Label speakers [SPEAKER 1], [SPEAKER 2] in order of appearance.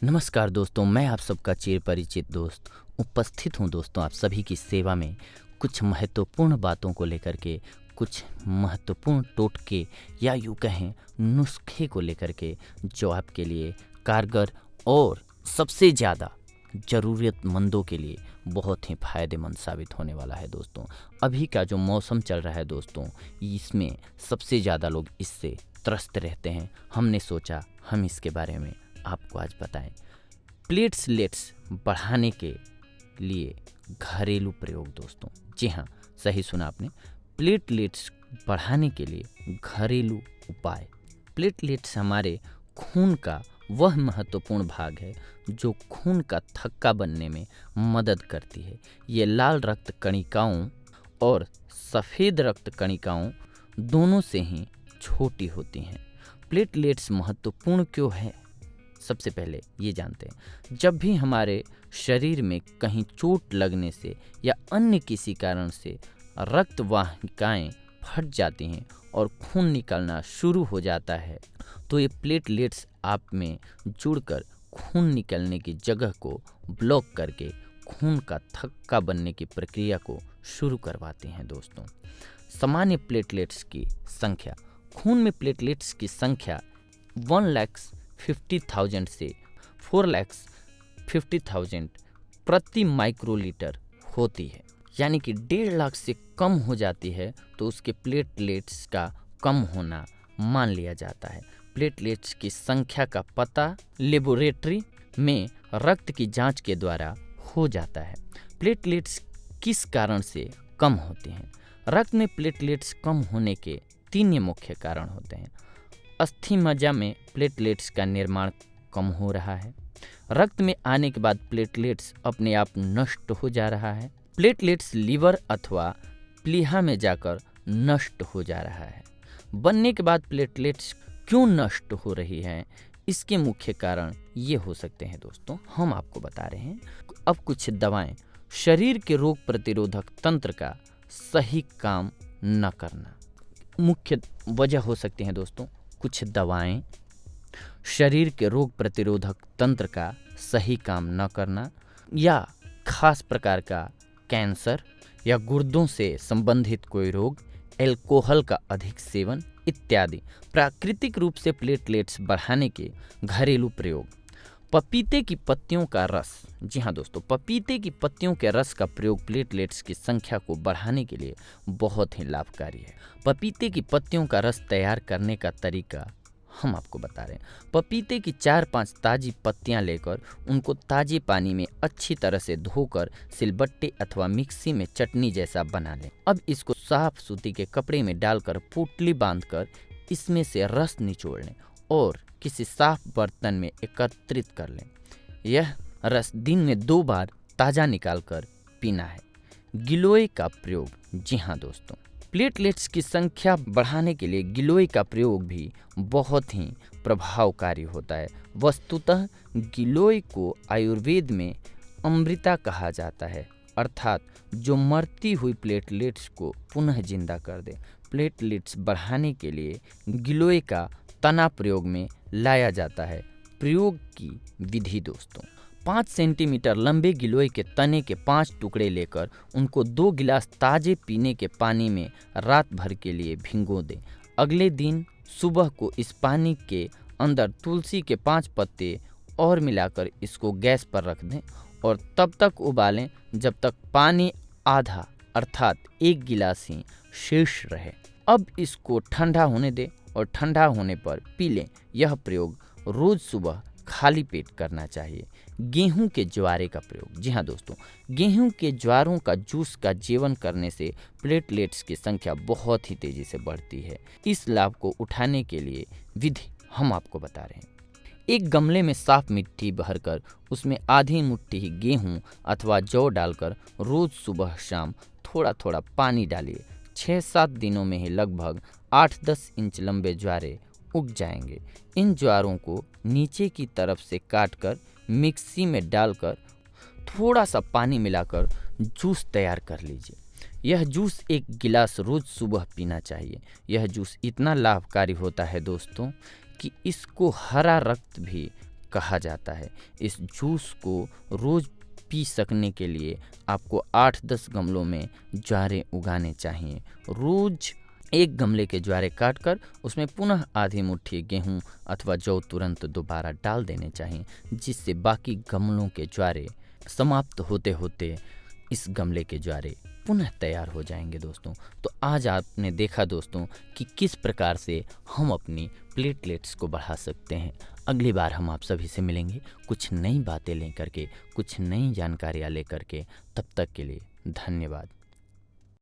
[SPEAKER 1] नमस्कार दोस्तों, मैं आप सबका चिर परिचित दोस्त उपस्थित हूँ दोस्तों आप सभी की सेवा में। कुछ महत्वपूर्ण बातों को लेकर के, कुछ महत्वपूर्ण टोटके या यूँ कहें नुस्खे को लेकर के, जो आपके लिए कारगर और सबसे ज़्यादा ज़रूरतमंदों के लिए बहुत ही फ़ायदेमंद साबित होने वाला है दोस्तों। अभी का जो मौसम चल रहा है दोस्तों, इसमें सबसे ज़्यादा लोग इससे त्रस्त रहते हैं। हमने सोचा हम इसके बारे में आपको आज बताएं। प्लेटलेट्स बढ़ाने के लिए घरेलू प्रयोग दोस्तों। जी हाँ, सही सुना आपने, प्लेटलेट्स बढ़ाने के लिए घरेलू उपाय। प्लेटलेट्स हमारे खून का वह महत्वपूर्ण भाग है जो खून का थक्का बनने में मदद करती है। ये लाल रक्त कणिकाओं और सफ़ेद रक्त कणिकाओं दोनों से ही छोटी होती हैं। प्लेटलेट्स महत्वपूर्ण क्यों है, सबसे पहले ये जानते हैं। जब भी हमारे शरीर में कहीं चोट लगने से या अन्य किसी कारण से रक्त वाहिकाएं फट जाती हैं और खून निकलना शुरू हो जाता है, तो ये प्लेटलेट्स आप में जुड़कर खून निकलने की जगह को ब्लॉक करके खून का थक्का बनने की प्रक्रिया को शुरू करवाते हैं दोस्तों। सामान्य प्लेटलेट्स की संख्या, खून में प्लेटलेट्स की संख्या 1,50,000 से 4,50,000 प्रति माइक्रोलीटर होती है। यानी कि 1.5 लाख से कम हो जाती है तो उसके प्लेटलेट्स का कम होना मान लिया जाता है। प्लेटलेट्स की संख्या का पता लेबोरेटरी में रक्त की जांच के द्वारा हो जाता है। प्लेटलेट्स किस कारण से कम होते हैं? रक्त में प्लेटलेट्स कम होने के 3 मुख्य कारण होते हैं। अस्थि मज्जा में प्लेटलेट्स का निर्माण कम हो रहा है। रक्त में आने के बाद प्लेटलेट्स अपने आप नष्ट हो जा रहा है। प्लेटलेट्स लीवर अथवा प्लीहा में जाकर नष्ट हो जा रहा है। बनने के बाद प्लेटलेट्स क्यों नष्ट हो रही हैं, इसके मुख्य कारण ये हो सकते हैं दोस्तों, हम आपको बता रहे हैं। अब कुछ दवाएं शरीर के रोग प्रतिरोधक तंत्र का सही काम न करना मुख्य वजह हो सकती हैं दोस्तों। कुछ दवाएं शरीर के रोग प्रतिरोधक तंत्र का सही काम न करना, या खास प्रकार का कैंसर, या गुर्दों से संबंधित कोई रोग, अल्कोहल का अधिक सेवन इत्यादि। प्राकृतिक रूप से प्लेटलेट्स बढ़ाने के घरेलू प्रयोग। पपीते की पत्तियों का रस। जी हाँ दोस्तों, पपीते की पत्तियों के रस का प्रयोग प्लेटलेट्स की संख्या को बढ़ाने के लिए बहुत ही लाभकारी है। पपीते की पत्तियों का रस तैयार करने का तरीका हम आपको बता रहे हैं। पपीते की 4-5 ताज़ी पत्तियां लेकर उनको ताजे पानी में अच्छी तरह से धोकर सिलबट्टे अथवा मिक्सी में चटनी जैसा बना लें। अब इसको साफ सूती के कपड़े में डालकर पोटली बांधकर इसमें से रस निचोड़ लें और किसी साफ बर्तन में एकत्रित कर लें। यह रस दिन में 2 बार ताज़ा निकालकर पीना है। गिलोय का प्रयोग। जी हाँ दोस्तों, प्लेटलेट्स की संख्या बढ़ाने के लिए गिलोय का प्रयोग भी बहुत ही प्रभावकारी होता है। वस्तुतः गिलोय को आयुर्वेद में अमृता कहा जाता है, अर्थात जो मरती हुई प्लेटलेट्स को पुनः जिंदा कर दे। प्लेटलेट्स बढ़ाने के लिए गिलोय का तना प्रयोग में लाया जाता है। प्रयोग की विधि दोस्तों, 5 सेंटीमीटर लंबे गिलोय के तने के 5 टुकड़े लेकर उनको 2 गिलास ताजे पीने के पानी में रात भर के लिए भिगो दें। अगले दिन सुबह को इस पानी के अंदर तुलसी के 5 पत्ते और मिलाकर इसको गैस पर रख दें और तब तक उबालें जब तक पानी आधा अर्थात 1 गिलास ही शेष रहे। अब इसको ठंडा होने दें और ठंडा होने पर पी लें। यह प्रयोग रोज सुबह खाली पेट करना चाहिए। गेहूं के ज्वारे का प्रयोग। जी हाँ दोस्तों, गेहूं के ज्वारों का जूस का सेवन करने से प्लेटलेट्स की संख्या बहुत ही तेजी से बढ़ती है। इस लाभ को उठाने के लिए विधि हम आपको बता रहे हैं। एक गमले में साफ मिट्टी भरकर उसमें आधी मुट्ठी गेहूं अथवा जौ डालकर रोज सुबह शाम थोड़ा थोड़ा पानी डालिए। 6-7 दिनों में ही लगभग 8-10 इंच लंबे ज्वारे उग जाएंगे। इन ज्वारों को नीचे की तरफ से काटकर मिक्सी में डालकर थोड़ा सा पानी मिलाकर जूस तैयार कर लीजिए। यह जूस 1 गिलास रोज सुबह पीना चाहिए। यह जूस इतना लाभकारी होता है दोस्तों कि इसको हरा रक्त भी कहा जाता है। इस जूस को रोज़ पी सकने के लिए आपको 8-10 गमलों में ज्वारे उगाने चाहिए। रोज़ एक गमले के ज्वारे काटकर उसमें पुनः आधी मुट्ठी गेहूँ अथवा जौ तुरंत दोबारा डाल देने चाहिए, जिससे बाकी गमलों के ज्वारे समाप्त होते होते इस गमले के ज्वारे पुनः तैयार हो जाएंगे दोस्तों। तो आज आपने देखा दोस्तों कि किस प्रकार से हम अपनी प्लेटलेट्स को बढ़ा सकते हैं। अगली बार हम आप सभी से मिलेंगे कुछ नई बातें लेकर के, कुछ नई जानकारियाँ लेकर के। तब तक के लिए धन्यवाद।